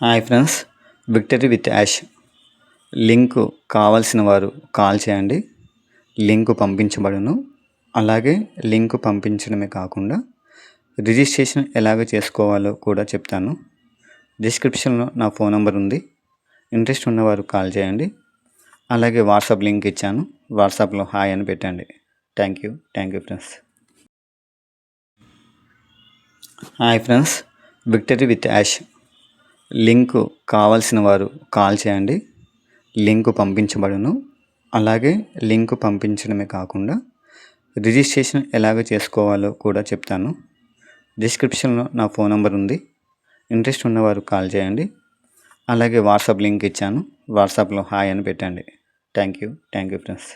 Hi friends, Victory with Yash link కావాల్సిన వారు call చేయండి. లింకు పంపించబడును. అలాగే లింకు పంపించడమే కాకుండా రిజిస్ట్రేషన్ ఎలాగ చేసుకోవాలో కూడా చెప్తాను. డిస్క్రిప్షన్లో నా ఫోన్ నెంబర్ ఉంది. ఇంట్రెస్ట్ ఉన్నవారు కాల్ చేయండి. అలాగే వాట్సాప్ లింక్ ఇచ్చాను. వాట్సాప్లో హాయ్ అని పెట్టండి. Thank you friends. Hi friends, Victory with Yash link కావాల్సిన వారు కాల్ చేయండి. లింకు పంపించబడును. అలాగే లింకు పంపించడమే కాకుండా రిజిస్ట్రేషన్ ఎలాగ చేసుకోవాలో కూడా చెప్తాను. డిస్క్రిప్షన్లో నా ఫోన్ నెంబర్ ఉంది. ఇంట్రెస్ట్ ఉన్నవారు కాల్ చేయండి. అలాగే వాట్సాప్ లింక్ ఇచ్చాను. వాట్సాప్లో హాయ్ అని పెట్టండి. Thank you friends.